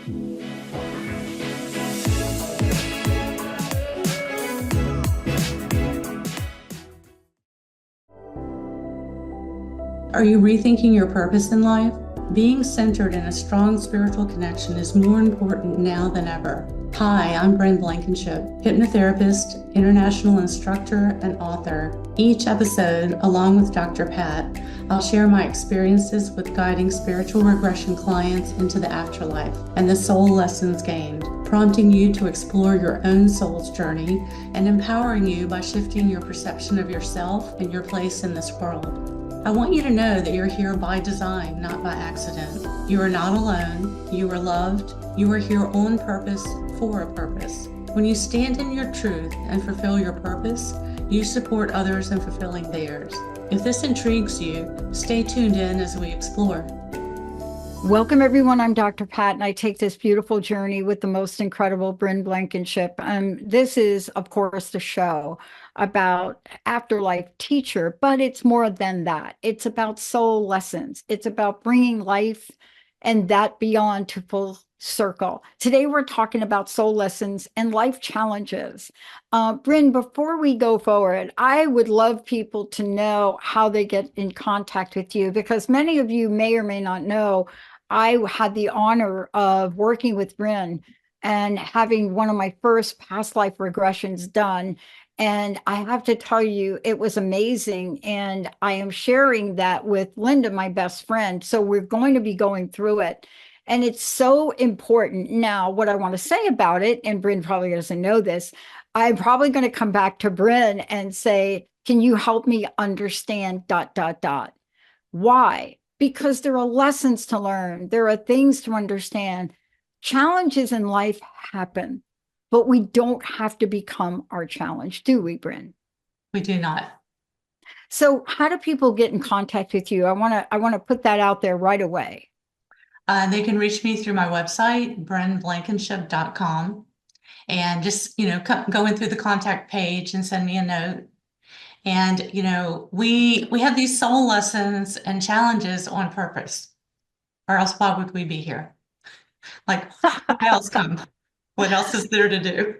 Are you rethinking your purpose in life? Being centered in a strong spiritual connection is more important now than ever. Hi, I'm Bryn Blankinship, hypnotherapist, international instructor, and author. Each episode, along with Dr. Pat, I'll share my experiences with guiding spiritual regression clients into the afterlife and the soul lessons gained, prompting you to explore your own soul's journey and empowering you by shifting your perception of yourself and your place in this world. I want you to know that you're here by design, not by accident. You are not alone. You are loved. You are here on purpose for a purpose. When you stand in your truth and fulfill your purpose, you support others in fulfilling theirs. If this intrigues you, stay tuned in as we explore. Welcome, everyone. I'm Dr. Pat, and I take this beautiful journey with the most incredible Bryn Blankinship. This is, of course, the show about Afterlife teacher, but it's more than that. It's about soul lessons. It's about bringing life and that beyond to full circle. Today, we're talking about soul lessons and life challenges. Bryn, before we go forward, I would love people to know how they get in contact with you, because many of you may or may not know, I had the honor of working with Bryn and having one of my first past life regressions done. And I have to tell you, it was amazing. And I am sharing that with Linda, my best friend. So we're going to be going through it. And it's so important. Now, what I want to say about it, and Bryn probably doesn't know this, I'm probably going to come back to Bryn and say, can you help me understand ... Why? Because there are lessons to learn. There are things to understand. Challenges in life happen, but we don't have to become our challenge, do we, Bryn? We do not. So how do people get in contact with you? I want to put that out there right away. They can reach me through my website, brynblankinship.com, and just, going through the contact page and send me a note. And, we have these soul lessons and challenges on purpose, or else why would we be here? Like, why else come? What else is there to do?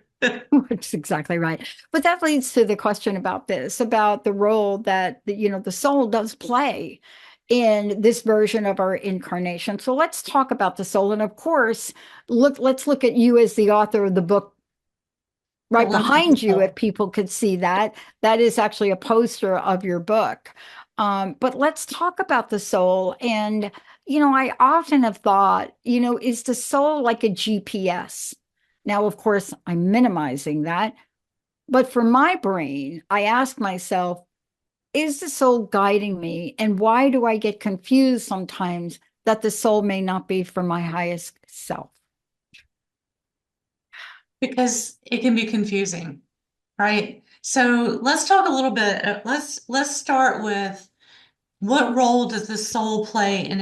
That's exactly right. But that leads to the question about this, about the role that, the soul does play in this version of our incarnation. So let's talk about the soul. And of course, let's look at you as the author of the book right behind you, if people could see that. That is actually a poster of your book. But let's talk about the soul. And, I often have thought, is the soul like a GPS? Now, of course, I'm minimizing that. But for my brain, I ask myself, is the soul guiding me? And why do I get confused sometimes that the soul may not be for my highest self? Because it can be confusing, right? So let's talk a little bit. Let's start with, what role does the soul play in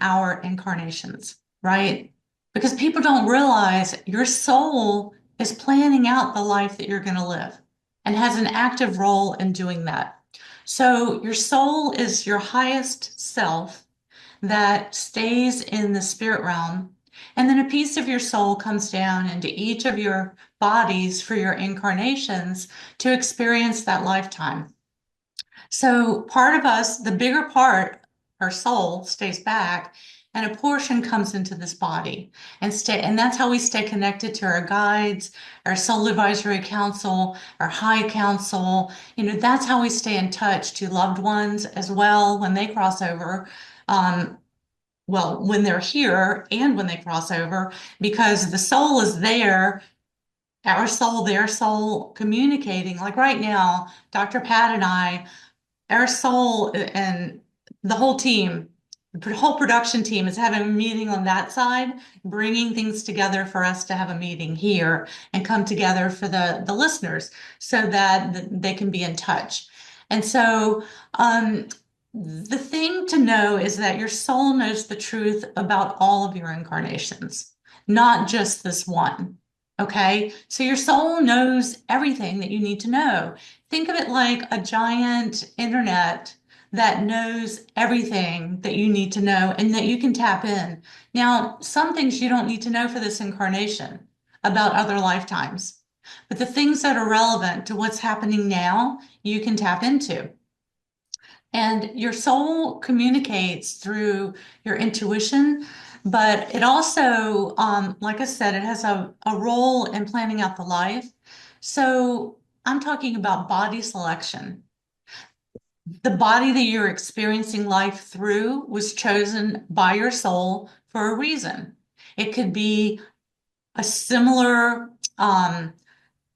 our incarnations, right? Because people don't realize your soul is planning out the life that you're going to live and has an active role in doing that. So your soul is your highest self that stays in the spirit realm. And then a piece of your soul comes down into each of your bodies for your incarnations to experience that lifetime. So part of us, the bigger part, our soul, stays back, and a portion comes into this body and that's how we stay connected to our guides, our soul advisory council, our high council. That's how we stay in touch to loved ones as well when they cross over. When they're here and when they cross over, because the soul is there, our soul, their soul, communicating. Like right now, Dr. Pat and I, our soul and the whole team, the whole production team is having a meeting on that side, bringing things together for us to have a meeting here and come together for the listeners so that they can be in touch. And so, the thing to know is that your soul knows the truth about all of your incarnations, not just this one. Okay, so your soul knows everything that you need to know. Think of it like a giant internet that knows everything that you need to know and that you can tap in. Now, some things you don't need to know for this incarnation about other lifetimes, but the things that are relevant to what's happening now, you can tap into. And your soul communicates through your intuition, but it also, like I said, it has a role in planning out the life. So I'm talking about body selection. The body that you're experiencing life through was chosen by your soul for a reason. It could be a similar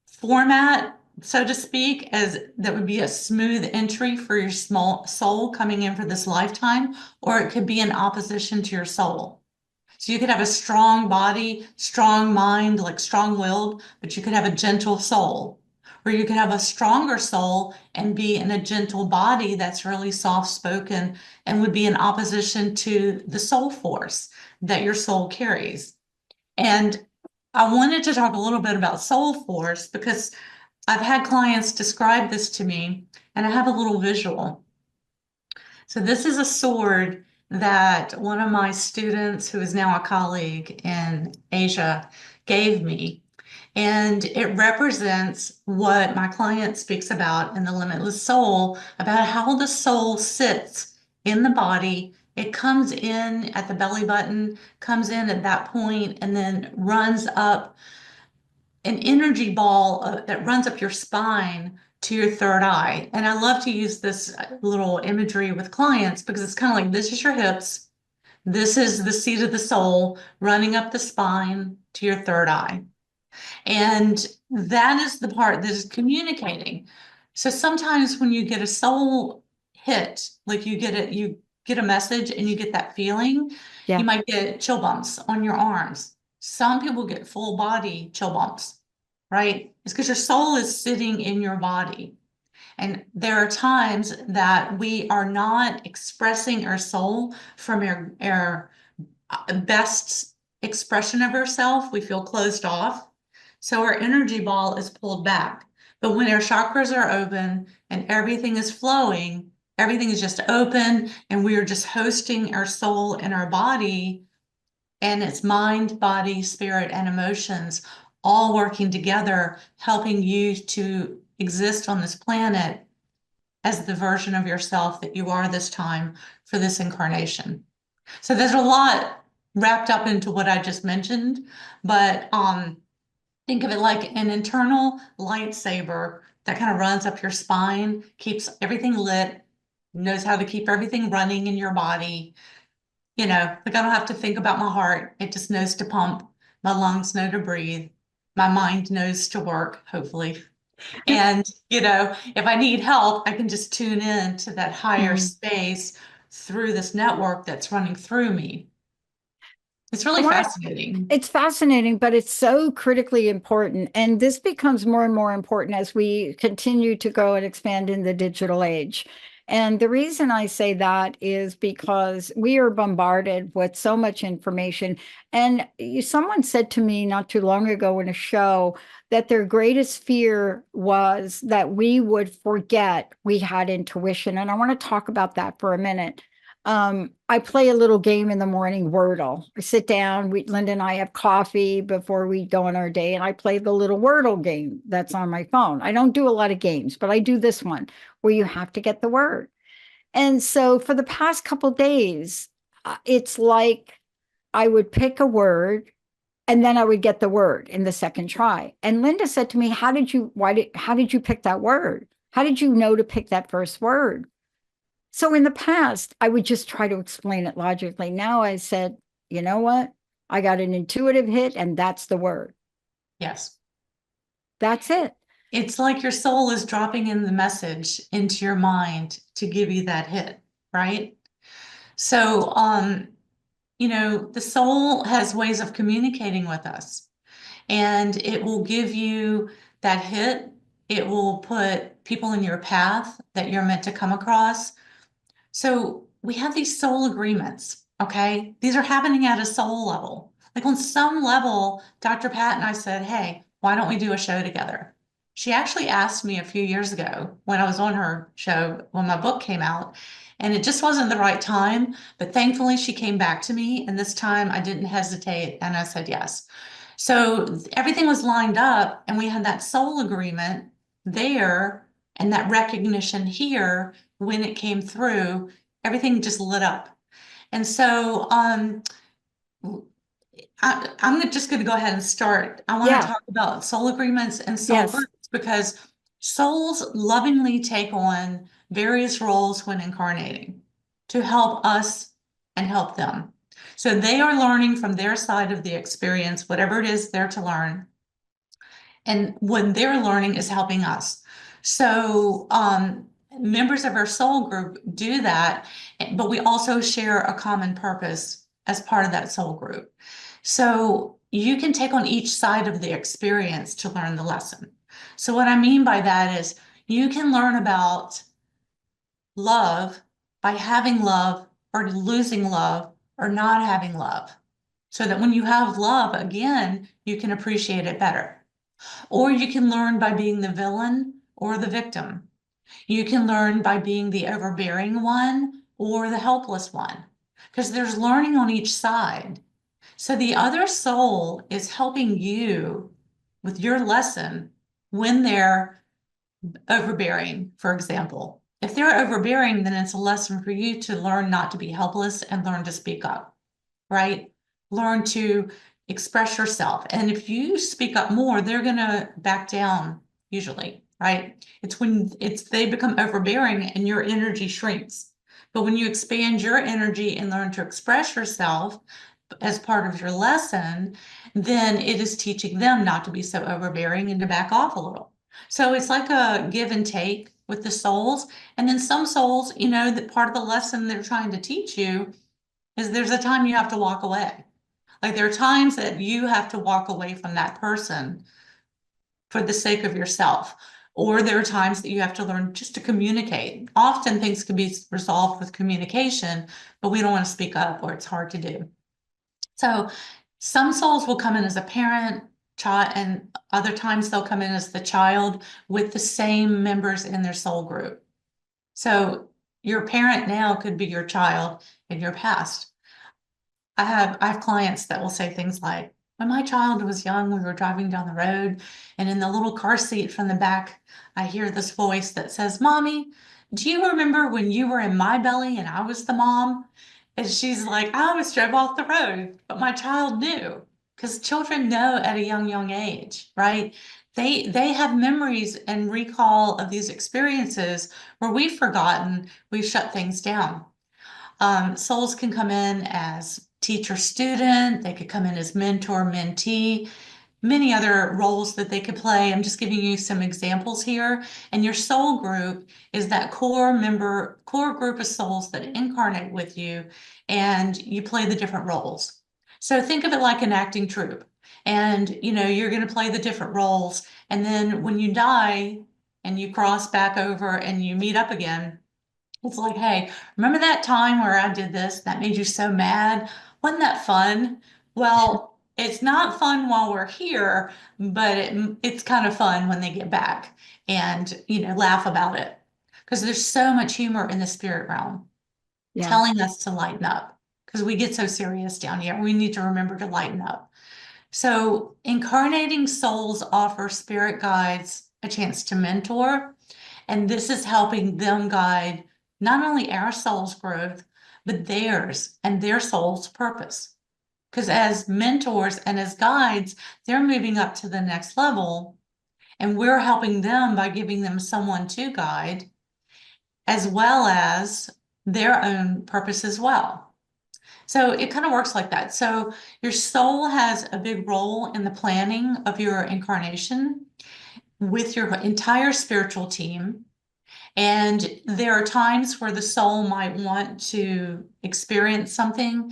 format, so to speak, as that would be a smooth entry for your small soul coming in for this lifetime, or it could be in opposition to your soul. So you could have a strong body, strong mind, like strong-willed, but you could have a gentle soul. Or you could have a stronger soul and be in a gentle body that's really soft-spoken and would be in opposition to the soul force that your soul carries. And I wanted to talk a little bit about soul force because I've had clients describe this to me, and I have a little visual. So this is a sword that one of my students, who is now a colleague in Asia, gave me. And it represents what my client speaks about in the Limitless Soul, about how the soul sits in the body. It comes in at the belly button, comes in at that point, and then runs up an energy ball that runs up your spine to your third eye. And I love to use this little imagery with clients because it's kind of like this is your hips, this is the seat of the soul running up the spine to your third eye. And that is the part that is communicating. So sometimes when you get a soul hit, like you get a message and you get that feeling, you Yeah. might get chill bumps on your arms. Some people get full body chill bumps, right? It's because your soul is sitting in your body. And there are times that we are not expressing our soul from our best expression of ourself. We feel closed off. So our energy ball is pulled back. But when our chakras are open and everything is flowing, everything is just open and we are just hosting our soul and our body and its mind, body, spirit, and emotions all working together, helping you to exist on this planet as the version of yourself that you are this time for this incarnation. So there's a lot wrapped up into what I just mentioned, but think of it like an internal lightsaber that kind of runs up your spine, keeps everything lit, knows how to keep everything running in your body. You know, like I don't have to think about my heart. It just knows to pump. My lungs know to breathe. My mind knows to work, hopefully. And, if I need help, I can just tune in to that higher Mhm. space through this network that's running through me. It's I really want fascinating. It's fascinating, but it's so critically important. And this becomes more and more important as we continue to grow and expand in the digital age. And the reason I say that is because we are bombarded with so much information. And someone said to me not too long ago in a show that their greatest fear was that we would forget we had intuition. And I want to talk about that for a minute. I play a little game in the morning, Wordle. I sit down, Linda and I have coffee before we go on our day, and I play the little Wordle game that's on my phone. I don't do a lot of games, but I do this one where you have to get the word. And so for the past couple days, it's like I would pick a word and then I would get the word in the second try. And Linda said to me, how did you pick that word? How did you know to pick that first word? So in the past, I would just try to explain it logically. Now I said, you know what? I got an intuitive hit, and that's the word. Yes. That's it. It's like your soul is dropping in the message into your mind to give you that hit, right? So, the soul has ways of communicating with us, and it will give you that hit. It will put people in your path that you're meant to come across. So we have these soul agreements, okay? These are happening at a soul level. Like on some level, Dr. Pat and I said, hey, why don't we do a show together? She actually asked me a few years ago when I was on her show when my book came out. And it just wasn't the right time. But thankfully, she came back to me. And this time I didn't hesitate and I said yes. So everything was lined up, and we had that soul agreement there and that recognition here when it came through. Everything just lit up. And so I'm just going to go ahead and start. I want to Yeah. talk about soul agreements and soul Yes. groups because souls lovingly take on various roles when incarnating to help us and help them. So they are learning from their side of the experience, whatever it is they're to learn. And what they're learning is helping us. So members of our soul group do that, but we also share a common purpose as part of that soul group. So you can take on each side of the experience to learn the lesson. So what I mean by that is you can learn about love by having love or losing love or not having love. So that when you have love again, you can appreciate it better. Or you can learn by being the villain or the victim. You can learn by being the overbearing one or the helpless one, because there's learning on each side. So the other soul is helping you with your lesson when they're overbearing, for example. If they're overbearing, then it's a lesson for you to learn not to be helpless and learn to speak up, right? Learn to express yourself. And if you speak up more, they're going to back down usually, right? It's when they become overbearing and your energy shrinks. But when you expand your energy and learn to express yourself as part of your lesson, then it is teaching them not to be so overbearing and to back off a little. So it's like a give and take with the souls. And then some souls, that part of the lesson they're trying to teach you is there's a time you have to walk away. Like there are times that you have to walk away from that person for the sake of yourself. Or there are times that you have to learn just to communicate. Often things can be resolved with communication, but we don't want to speak up or it's hard to do. So some souls will come in as a parent, child, and other times they'll come in as the child with the same members in their soul group. So your parent now could be your child in your past. I have clients that will say things like, when my child was young, we were driving down the road, and in the little car seat from the back, I hear this voice that says, Mommy, do you remember when you were in my belly and I was the mom? And she's like, I almost drove off the road, but my child knew because children know at a young age, right? They have memories and recall of these experiences where we've forgotten, we've shut things down. Souls can come in as teacher student, they could come in as mentor mentee, many other roles that they could play. I'm just giving you some examples here. And your soul group is that core group of souls that incarnate with you, and you play the different roles. So think of it like an acting troupe. And you're going to play the different roles. And then when you die and you cross back over and you meet up again, it's like, hey, remember that time where I did this that made you so mad? Wasn't that fun? Well, it's not fun while we're here, but it's kind of fun when they get back and, laugh about it. Because there's so much humor in the spirit realm Yeah. telling us to lighten up because we get so serious down here. We need to remember to lighten up. So, incarnating souls offer spirit guides a chance to mentor, and this is helping them guide not only our soul's growth, but theirs and their soul's purpose. Because as mentors and as guides, they're moving up to the next level, and we're helping them by giving them someone to guide, as well as their own purpose as well. So it kind of works like that. So your soul has a big role in the planning of your incarnation with your entire spiritual team. And there are times where the soul might want to experience something,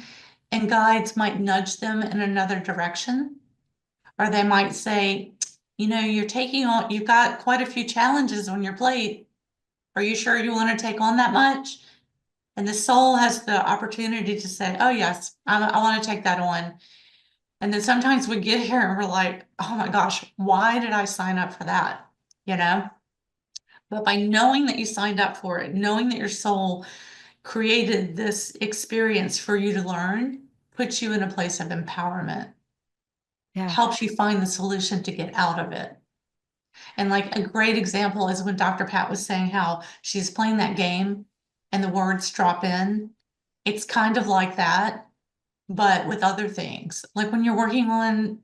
and guides might nudge them in another direction. Or they might say, you've got quite a few challenges on your plate. Are you sure you want to take on that much? And the soul has the opportunity to say, oh, yes, I want to take that on. And then sometimes we get here and we're like, oh my gosh, why did I sign up for that? You know? But by knowing that you signed up for it, knowing that your soul created this experience for you to learn, puts you in a place of empowerment, Yeah. helps you find the solution to get out of it. And like a great example is when Dr. Pat was saying how she's playing that game and the words drop in. It's kind of like that, but with other things. Like when you're working on,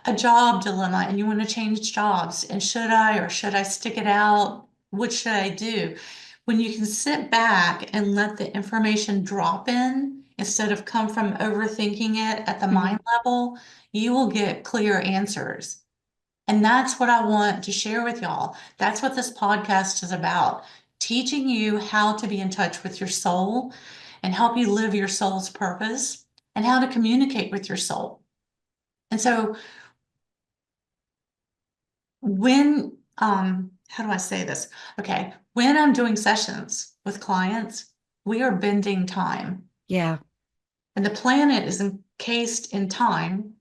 a job dilemma and you want to change jobs, and should I or should I stick it out? What should I do? When you can sit back and let the information drop in instead of come from overthinking it at the Mhm. mind level, you will get clear answers. And that's what I want to share with y'all. That's what this podcast is about, teaching you how to be in touch with your soul and help you live your soul's purpose and how to communicate with your soul. And so when, how do I say this? Okay, when I'm doing sessions with clients, we are bending time. Yeah. And the planet is encased in time,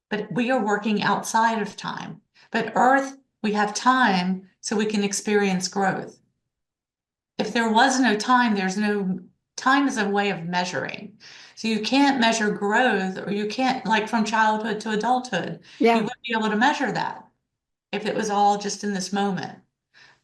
but we are working outside of time. But Earth, we have time so we can experience growth. If there was no time, there's no time is a way of measuring. So you can't measure growth, or you can't, like from childhood to adulthood, you Yeah. wouldn't be able to measure that if it was all just in this moment.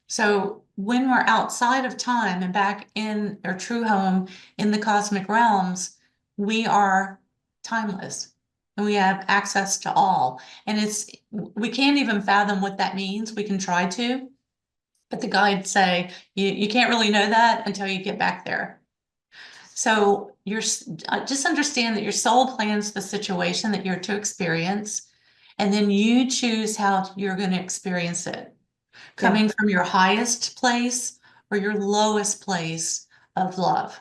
So when we're outside of time and back in our true home in the cosmic realms, we are timeless and we have access to all. And we can't even fathom what that means. We can try to, but the guides say you can't really know that until you get back there. So just understand that your soul plans the situation that you're to experience, and then you choose how you're going to experience it, Yeah. coming from your highest place or your lowest place of love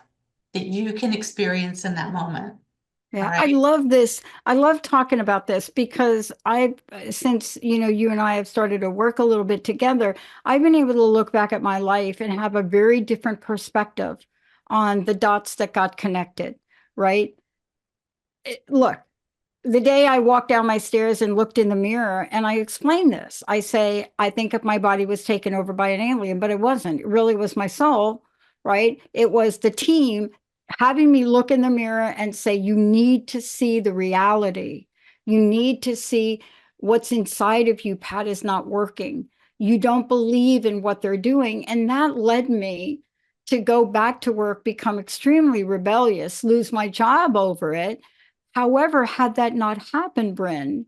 that you can experience in that moment. All Yeah, I right. love this. I love talking about this because since, you and I have started to work a little bit together, I've been able to look back at my life and have a very different perspective on the dots that got connected, right? Look, the day I walked down my stairs and looked in the mirror and I explained this, I say, I think if my body was taken over by an alien, but it wasn't. It really was my soul, right? It was the team having me look in the mirror and say, you need to see the reality. You need to see what's inside of you, Pat, is not working. You don't believe in what they're doing. And that led me to go back to work, become extremely rebellious, lose my job over it. However, had that not happened, Bryn,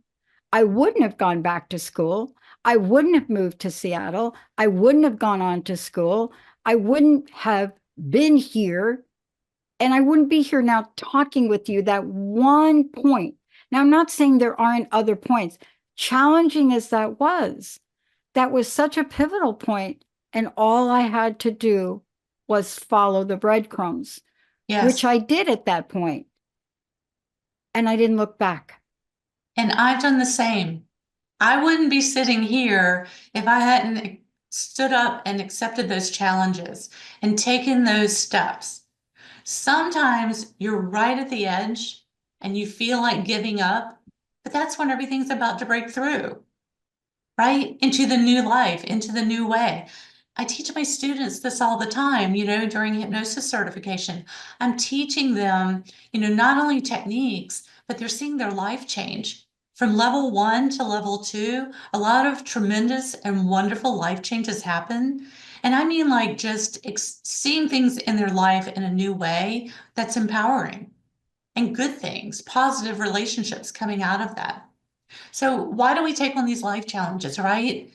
I wouldn't have gone back to school. I wouldn't have moved to Seattle. I wouldn't have gone on to school. I wouldn't have been here. And I wouldn't be here now talking with you that one point. Now, I'm not saying there aren't other points. Challenging as that was such a pivotal point, and all I had to do was follow the breadcrumbs, which Yes. I did at that point, and I didn't look back. And I've done the same. I wouldn't be sitting here if I hadn't stood up and accepted those challenges and taken those steps. Sometimes you're right at the edge and you feel like giving up, but that's when everything's about to break through, right? Into the new life, into the new way. I teach my students this all the time, during hypnosis certification. I'm teaching them, not only techniques, but they're seeing their life change. From level 1 to level 2, a lot of tremendous and wonderful life changes happen. And I mean, like just seeing things in their life in a new way that's empowering, and good things, positive relationships coming out of that. So why do we take on these life challenges, right?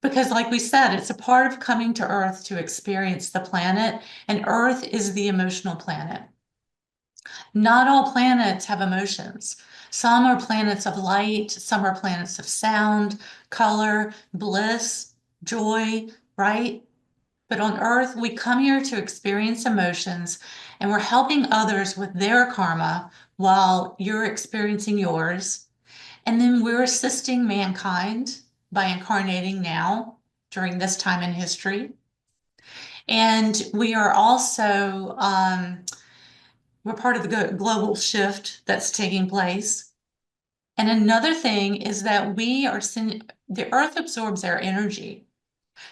Because, like we said, it's a part of coming to Earth to experience the planet, and Earth is the emotional planet. Not all planets have emotions. Some are planets of light, some are planets of sound, color, bliss, joy, right? But on Earth, we come here to experience emotions, and we're helping others with their karma while you're experiencing yours. And then we're assisting mankind by incarnating now during this time in history. And we are also, we're part of the global shift that's taking place. And another thing is that the earth absorbs our energy.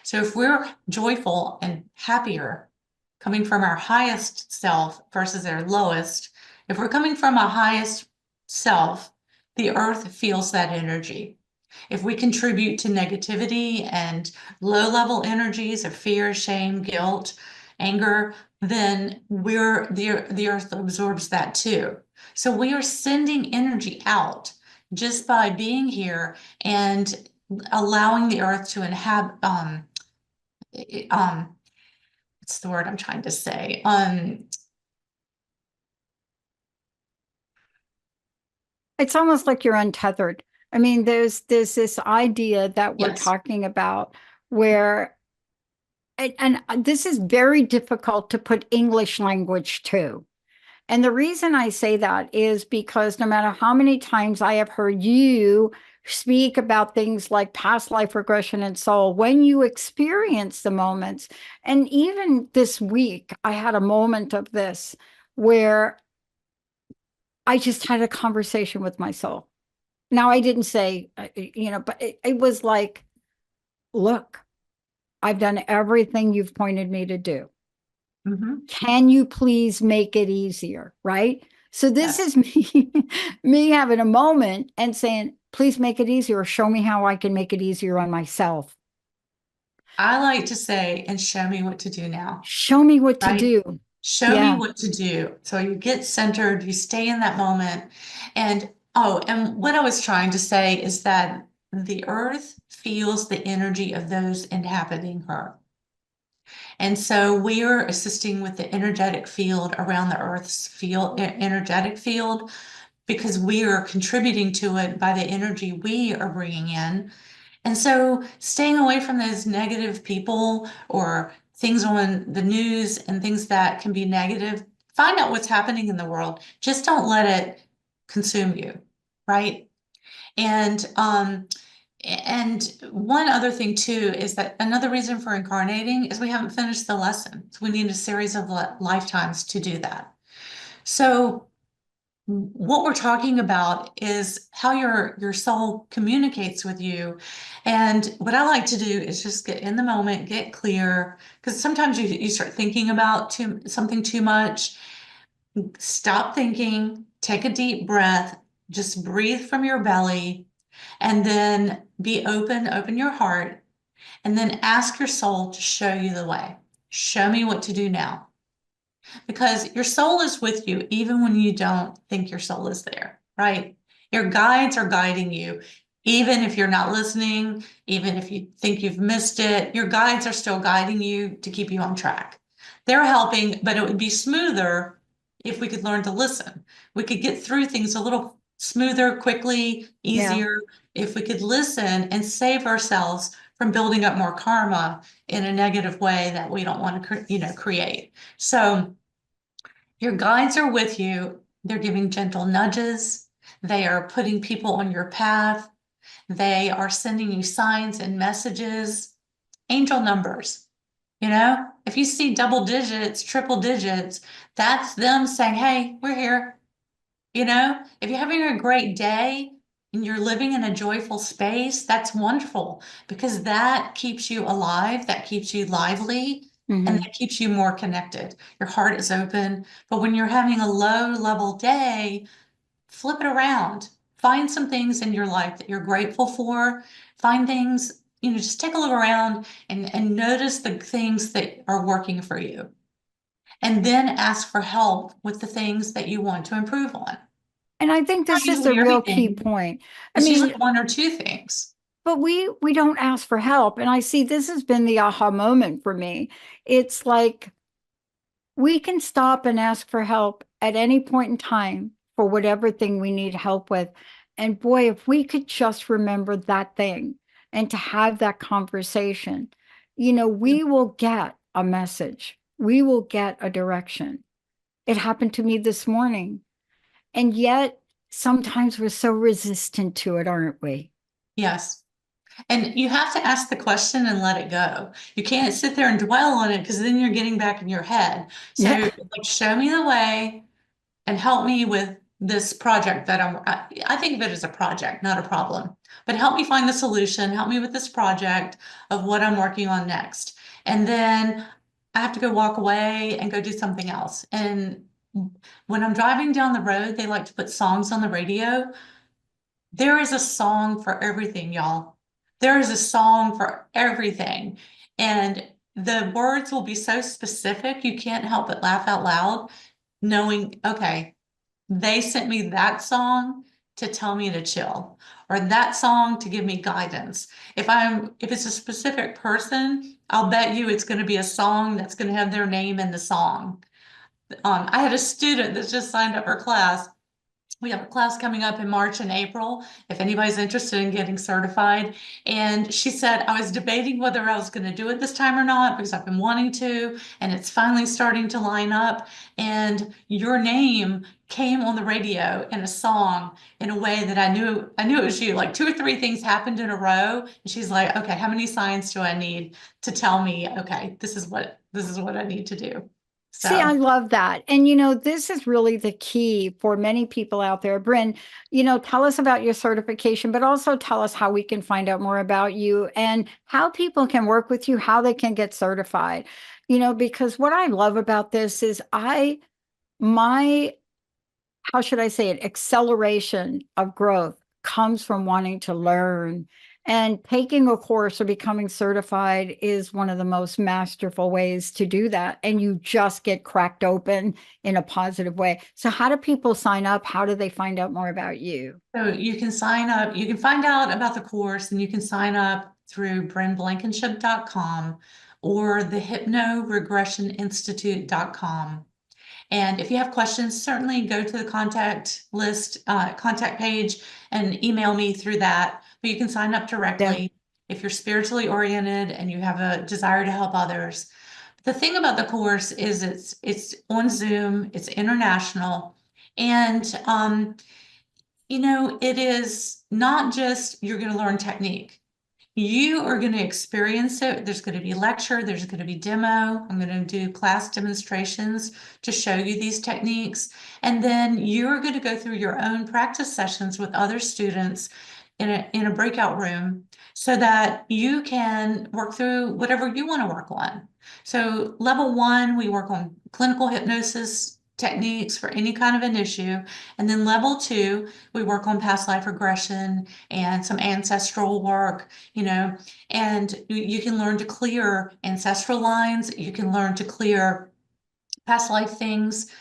So if we're joyful and happier, coming from our highest self versus our lowest, if we're coming from a highest self, the earth feels that energy. If we contribute to negativity and low level energies of fear, shame, guilt, anger, then the earth absorbs that too. So we are sending energy out just by being here and allowing the earth to inhabit, what's the word I'm trying to say? It's almost like you're untethered. I mean, there's this idea that we're Yes. talking about where, and this is very difficult to put English language to. And the reason I say that is because no matter how many times I have heard you speak about things like past life regression and soul, when you experience the moments, and even this week, I had a moment of this where I just had a conversation with my soul. Now, I didn't say, but it was like, look, I've done everything you've pointed me to do. Mhm. Can you please make it easier? Right. So this Yes. is me, me having a moment and saying, please make it easier, or show me how I can make it easier on myself. I like to say, and show me what to do now, Show me what to right? do. Show me Yeah. what to do. So you get centered, you stay in that moment. And oh, and what I was trying to say is that the earth feels the energy of those inhabiting her. And so we are assisting with the energetic field around the earth's field, energetic field, because we are contributing to it by the energy we are bringing in. And so staying away from those negative people or things on the news and things that can be negative, find out what's happening in the world. Just don't let it consume you, right? And one other thing too is that another reason for incarnating is we haven't finished the lesson. So we need a series of lifetimes to do that. So what we're talking about is how your soul communicates with you. And what I like to do is just get in the moment, get clear, because sometimes you start thinking about something too much. Stop thinking, take a deep breath, just breathe from your belly, and then be open, open your heart, and then ask your soul to show you the way. Show me what to do now, because your soul is with you even when you don't think your soul is there, right? Your guides are guiding you. Even if you're not listening, even if you think you've missed it, your guides are still guiding you to keep you on track. They're helping, but it would be smoother if we could learn to listen. We could get through things a little smoother, quickly, Yeah. easier if we could listen and save ourselves from building up more karma in a negative way that we don't want to, create. So your guides are with you. They're giving gentle nudges. They are putting people on your path. They are sending you signs and messages, angel numbers. If you see double digits, triple digits, that's them saying, hey, we're here. If you're having a great day and you're living in a joyful space, that's wonderful because that keeps you alive, that keeps you lively, and Hmm. that keeps you more connected. Your heart is open. But when you're having a low level day, flip it around. Find some things in your life that you're grateful for. Find things, just take a look around and notice the things that are working for you. And then ask for help with the things that you want to improve on. And I think Not this is the usually real key everything. point. I It's usually mean, one or two things. but we don't ask for help. And I see this has been the aha moment for me. It's like we can stop and ask for help at any point in time for whatever thing we need help with. And boy, if we could just remember that thing and to have that conversation, we will get a message. We will get a direction. It happened to me this morning. And yet, sometimes we're so resistant to it, aren't we? Yes. And you have to ask the question and let it go. You can't sit there and dwell on it because then you're getting back in your head. So, Yeah. like, show me the way and help me with this project that I think of it as a project, not a problem. But help me find the solution. Help me with this project of what I'm working on next. And then I have to go walk away and go do something else. And when I'm driving down the road, they like to put songs on the radio. There is a song for everything, y'all. There is a song for everything. And the words will be so specific, you can't help but laugh out loud, knowing, okay, they sent me that song to tell me to chill, or that song to give me guidance. If it's a specific person, I'll bet you it's going to be a song that's going to have their name in the song. I had a student that just signed up for class. We have a class coming up in March and April, if anybody's interested in getting certified. And she said, I was debating whether I was going to do it this time or not because I've been wanting to, and it's finally starting to line up. And your name came on the radio in a song in a way that I knew it was you. Like two or three things happened in a row. And she's like, okay, how many signs do I need to tell me, okay, this is what I need to do. See, I So love that. And, this is really the key for many people out there. Bryn, tell us about your certification, but also tell us how we can find out more about you and how people can work with you, how they can get certified. Because what I love about this is my how should I say it, acceleration of growth comes from wanting to learn. And taking a course or becoming certified is one of the most masterful ways to do that. And you just get cracked open in a positive way. So, how do people sign up? How do they find out more about you? So you can sign up, you can find out about the course, and you can sign up through brynblankinship.com or the hypnoregressioninstitute.com. And if you have questions, certainly go to the contact page and email me through that. But you can sign up Yeah. directly if you're spiritually oriented and you have a desire to help others. The thing about the course is it's on Zoom, it's international, and it is not just you're going to learn technique. You are going to experience it. There's going to be lecture, there's going to be demo. I'm going to do class demonstrations to show you these techniques. And then you're going to go through your own practice sessions with other students in a breakout room so that you can work through whatever you want to work on. So level 1, we work on clinical hypnosis techniques for any kind of an issue. And then level 2, we work on past life regression and some ancestral work, and you can learn to clear ancestral lines. You can learn to clear past life things,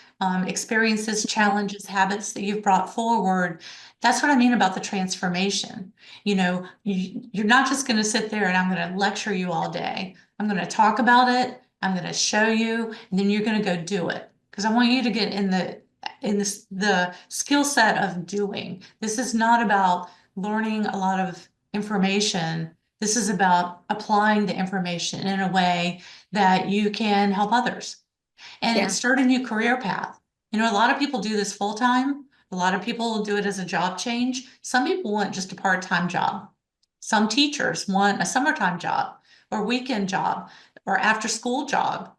experiences, challenges, habits that you've brought forward. That's what I mean about the transformation. You're not just going to sit there and I'm going to lecture you all day. I'm going to talk about it. I'm going to show you, and then you're going to go do it. Because I want you to get the skill set of doing. This is not about learning a lot of information. This is about applying the information in a way that you can help others and Yeah. start a new career path. A lot of people do this full time. A lot of people do it as a job change. Some people want just a part-time job. Some teachers want a summertime job or weekend job or after school job.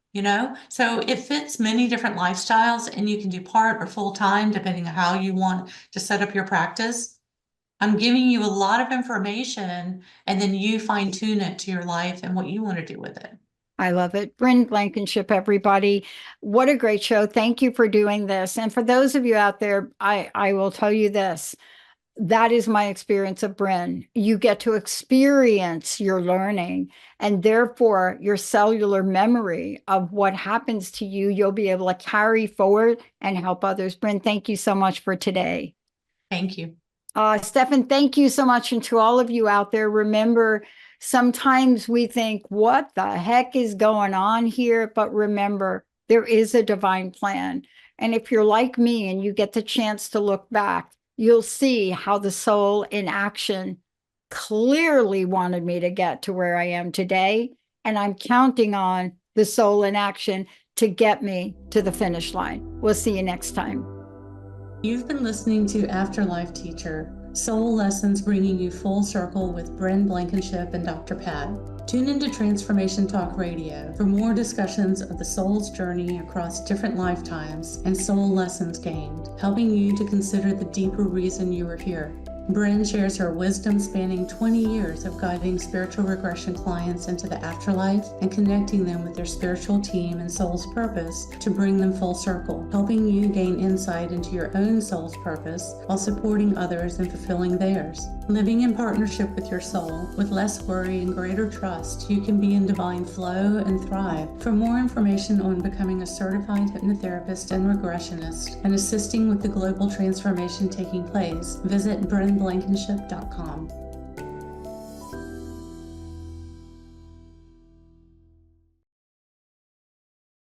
So it fits many different lifestyles, and you can do part or full time depending on how you want to set up your practice. I'm giving you a lot of information, and then you fine tune it to your life and what you want to do with it. I love it. Bryn Blankinship, everybody. What a great show. Thank you for doing this. And for those of you out there, I will tell you this. That is my experience of Bryn. You get to experience your learning, and therefore your cellular memory of what happens to you, you'll be able to carry forward and help others. Bryn, thank you so much for today. Thank you. Stefan, thank you so much. And to all of you out there, remember, sometimes we think, what the heck is going on here? But remember, there is a divine plan. And if you're like me and you get the chance to look back, you'll see how the soul in action clearly wanted me to get to where I am today. And I'm counting on the soul in action to get me to the finish line. We'll see you next time. You've been listening to Afterlife Teacher, Soul Lessons bringing you full circle with Bryn Blankinship and Dr. Pat. Tune into Transformation Talk Radio for more discussions of the soul's journey across different lifetimes and soul lessons gained, helping you to consider the deeper reason you are here. Bryn shares her wisdom spanning 20 years of guiding spiritual regression clients into the afterlife and connecting them with their spiritual team and soul's purpose to bring them full circle, helping you gain insight into your own soul's purpose while supporting others in fulfilling theirs. Living in partnership with your soul, with less worry and greater trust, you can be in divine flow and thrive. For more information on becoming a certified hypnotherapist and regressionist and assisting with the global transformation taking place, visit brynblankinship.com.